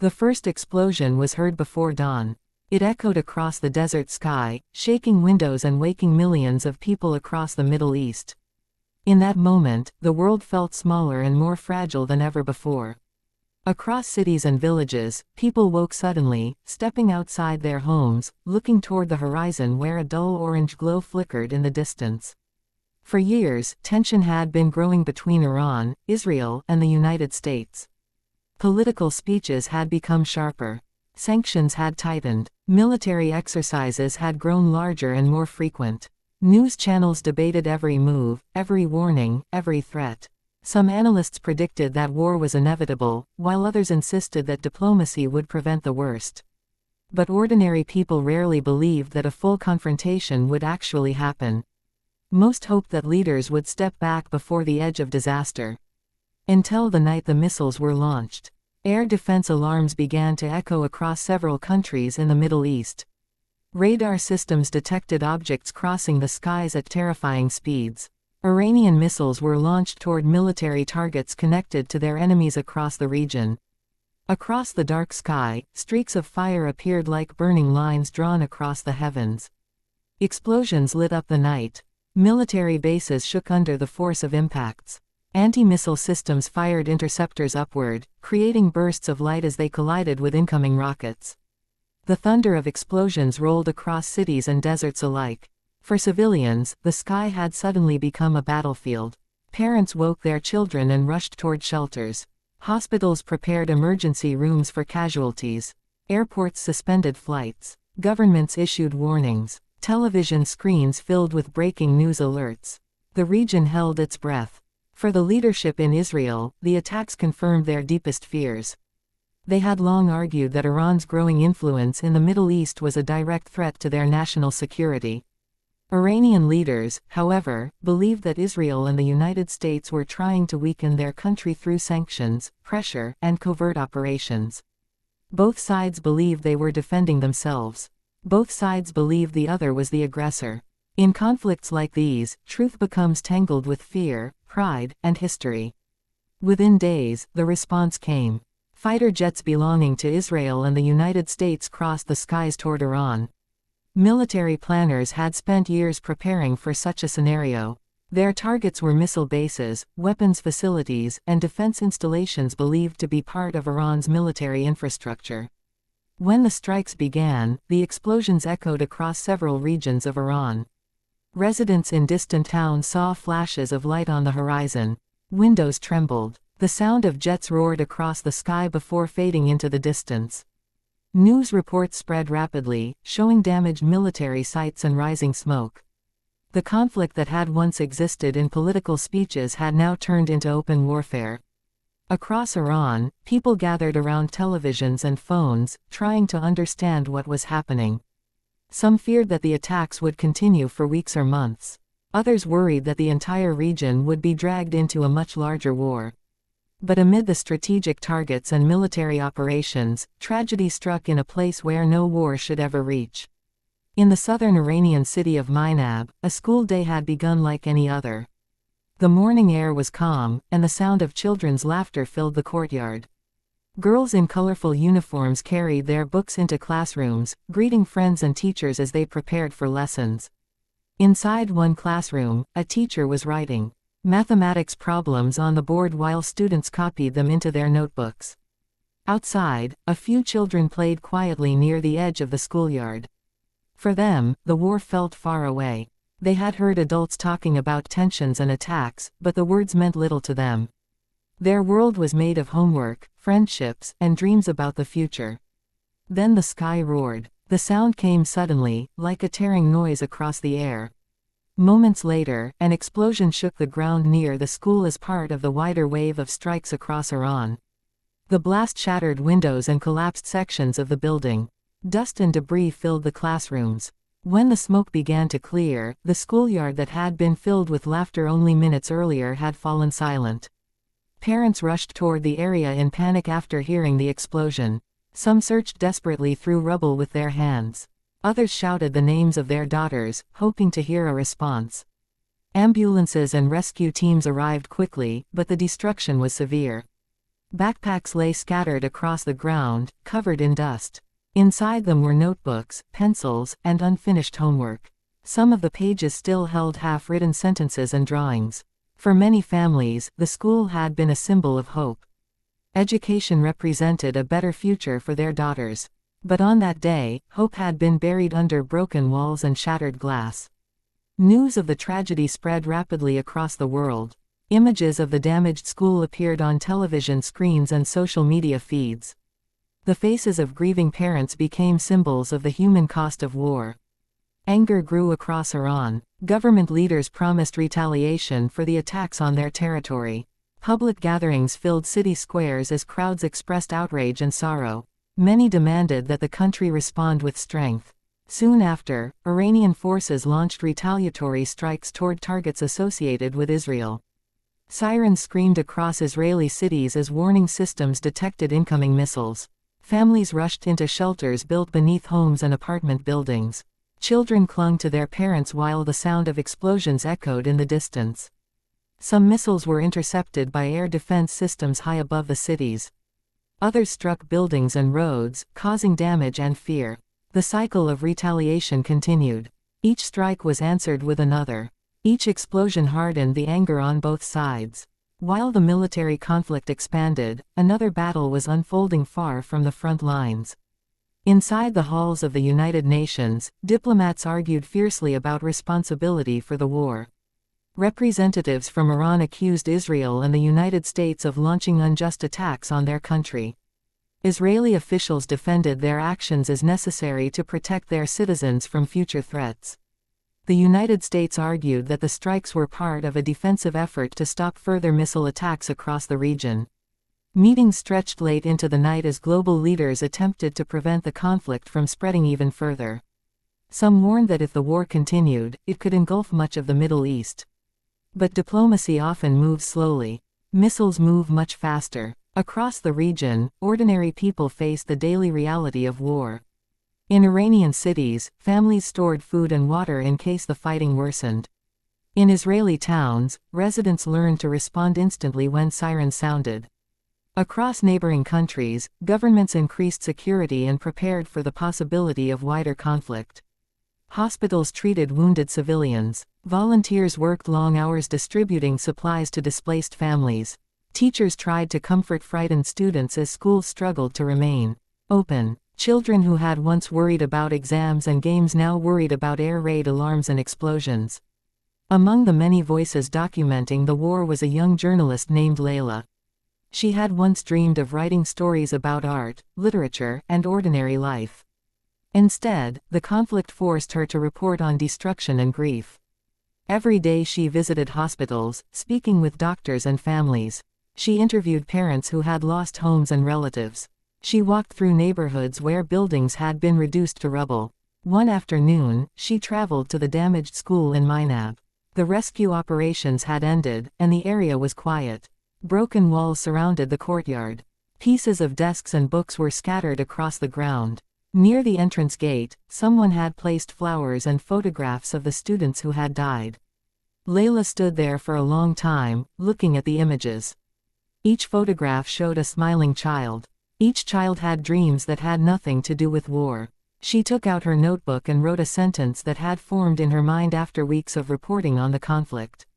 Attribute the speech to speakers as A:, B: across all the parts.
A: The first explosion was heard before dawn. It echoed across the desert sky, shaking windows and waking millions of people across the Middle East. In that moment, the world felt smaller and more fragile than ever before. Across cities and villages, people woke suddenly, stepping outside their homes, looking toward the horizon where a dull orange glow flickered in the distance. For years, tension had been growing between Iran, Israel, and the United States. Political speeches had become sharper. Sanctions had tightened. Military exercises had grown larger and more frequent. News channels debated every move, every warning, every threat. Some analysts predicted that war was inevitable, while others insisted that diplomacy would prevent the worst. But ordinary people rarely believed that a full confrontation would actually happen. Most hoped that leaders would step back before the edge of disaster. Until the night the missiles were launched. Air defense alarms began to echo across several countries in the Middle East. Radar systems detected objects crossing the skies at terrifying speeds. Iranian missiles were launched toward military targets connected to their enemies across the region. Across the dark sky, streaks of fire appeared like burning lines drawn across the heavens. Explosions lit up the night. Military bases shook under the force of impacts. Anti-missile systems fired interceptors upward, creating bursts of light as they collided with incoming rockets. The thunder of explosions rolled across cities and deserts alike. For civilians, the sky had suddenly become a battlefield. Parents woke their children and rushed toward shelters. Hospitals prepared emergency rooms for casualties. Airports suspended flights. Governments issued warnings. Television screens filled with breaking news alerts. The region held its breath. For the leadership in Israel, the attacks confirmed their deepest fears. They had long argued that Iran's growing influence in the Middle East was a direct threat to their national security. Iranian leaders, however, believed that Israel and the United States were trying to weaken their country through sanctions, pressure, and covert operations. Both sides believed they were defending themselves. Both sides believed the other was the aggressor. In conflicts like these, truth becomes tangled with fear, pride, and history. Within days, the response came. Fighter jets belonging to Israel and the United States crossed the skies toward Iran. Military planners had spent years preparing for such a scenario. Their targets were missile bases, weapons facilities, and defense installations believed to be part of Iran's military infrastructure. When the strikes began, the explosions echoed across several regions of Iran. Residents in distant towns saw flashes of light on the horizon. Windows trembled. The sound of jets roared across the sky before fading into the distance. News reports spread rapidly, showing damaged military sites and rising smoke. The conflict that had once existed in political speeches had now turned into open warfare. Across Iran, people gathered around televisions and phones, trying to understand what was happening. Some feared that the attacks would continue for weeks or months. Others worried that the entire region would be dragged into a much larger war. But amid the strategic targets and military operations, tragedy struck in a place where no war should ever reach. In the southern Iranian city of Mainab, a school day had begun like any other. The morning air was calm, and the sound of children's laughter filled the courtyard. Girls in colorful uniforms carried their books into classrooms, greeting friends and teachers as they prepared for lessons. Inside one classroom, a teacher was writing mathematics problems on the board while students copied them into their notebooks. Outside, a few children played quietly near the edge of the schoolyard. For them, the war felt far away. They had heard adults talking about tensions and attacks, but the words meant little to them. Their world was made of homework, friendships, and dreams about the future. Then the sky roared. The sound came suddenly, like a tearing noise across the air. Moments later, an explosion shook the ground near the school as part of the wider wave of strikes across Iran. The blast shattered windows and collapsed sections of the building. Dust and debris filled the classrooms. When the smoke began to clear, the schoolyard that had been filled with laughter only minutes earlier had fallen silent. Parents rushed toward the area in panic after hearing the explosion. Some searched desperately through rubble with their hands. Others shouted the names of their daughters, hoping to hear a response. Ambulances and rescue teams arrived quickly, but the destruction was severe. Backpacks lay scattered across the ground, covered in dust. Inside them were notebooks, pencils, and unfinished homework. Some of the pages still held half-written sentences and drawings. For many families, the school had been a symbol of hope. Education represented a better future for their daughters. But on that day, hope had been buried under broken walls and shattered glass. News of the tragedy spread rapidly across the world. Images of the damaged school appeared on television screens and social media feeds. The faces of grieving parents became symbols of the human cost of war. Anger grew across Iran. Government leaders promised retaliation for the attacks on their territory. Public gatherings filled city squares as crowds expressed outrage and sorrow. Many demanded that the country respond with strength. Soon after, Iranian forces launched retaliatory strikes toward targets associated with Israel. Sirens screamed across Israeli cities as warning systems detected incoming missiles. Families rushed into shelters built beneath homes and apartment buildings. Children clung to their parents while the sound of explosions echoed in the distance. Some missiles were intercepted by air defense systems high above the cities. Others struck buildings and roads, causing damage and fear. The cycle of retaliation continued. Each strike was answered with another. Each explosion hardened the anger on both sides. While the military conflict expanded, another battle was unfolding far from the front lines. Inside the halls of the United Nations, diplomats argued fiercely about responsibility for the war. Representatives from Iran accused Israel and the United States of launching unjust attacks on their country. Israeli officials defended their actions as necessary to protect their citizens from future threats. The United States argued that the strikes were part of a defensive effort to stop further missile attacks across the region. Meetings stretched late into the night as global leaders attempted to prevent the conflict from spreading even further. Some warned that if the war continued, it could engulf much of the Middle East. But diplomacy often moves slowly. Missiles move much faster. Across the region, ordinary people faced the daily reality of war. In Iranian cities, families stored food and water in case the fighting worsened. In Israeli towns, residents learned to respond instantly when sirens sounded. Across neighboring countries, governments increased security and prepared for the possibility of wider conflict. Hospitals treated wounded civilians. Volunteers worked long hours distributing supplies to displaced families. Teachers tried to comfort frightened students as schools struggled to remain open. Children who had once worried about exams and games now worried about air raid alarms and explosions. Among the many voices documenting the war was a young journalist named Layla. She had once dreamed of writing stories about art, literature, and ordinary life. Instead, the conflict forced her to report on destruction and grief. Every day she visited hospitals, speaking with doctors and families. She interviewed parents who had lost homes and relatives. She walked through neighborhoods where buildings had been reduced to rubble. One afternoon, she traveled to the damaged school in Minab. The rescue operations had ended, and the area was quiet. Broken walls surrounded the courtyard. Pieces of desks and books were scattered across the ground. Near the entrance gate, someone had placed flowers and photographs of the students who had died. Layla stood there for a long time, looking at the images. Each photograph showed a smiling child. Each child had dreams that had nothing to do with war. She took out her notebook and wrote a sentence that had formed in her mind after weeks of reporting on the conflict.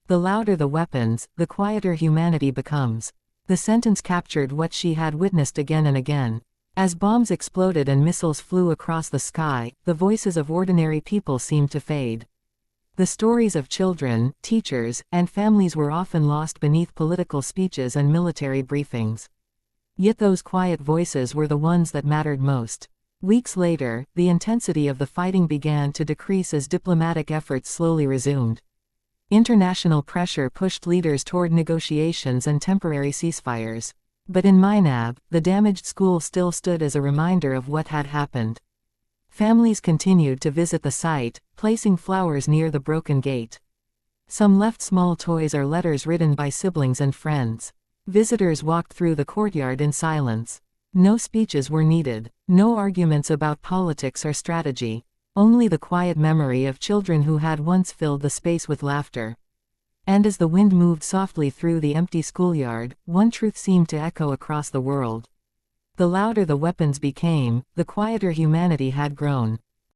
A: The louder the weapons, the quieter humanity becomes. The sentence captured what she had witnessed again and again. As bombs exploded and missiles flew across the sky, the voices of ordinary people seemed to fade. The stories of children, teachers, and families were often lost beneath political speeches and military briefings. Yet those quiet voices were the ones that mattered most. Weeks later, the intensity of the fighting began to decrease as diplomatic efforts slowly resumed. International pressure pushed leaders toward negotiations and temporary ceasefires. But in Minab, the damaged school still stood as a reminder of what had happened. Families continued to visit the site, placing flowers near the broken gate. Some left small toys or letters written by siblings and friends. Visitors walked through the courtyard in silence. No speeches were needed. No arguments about politics or strategy. Only the quiet memory of children who had once filled the space with laughter. And as the wind moved softly through the empty schoolyard, one truth seemed to echo across the world. The louder the weapons became, the quieter humanity had grown.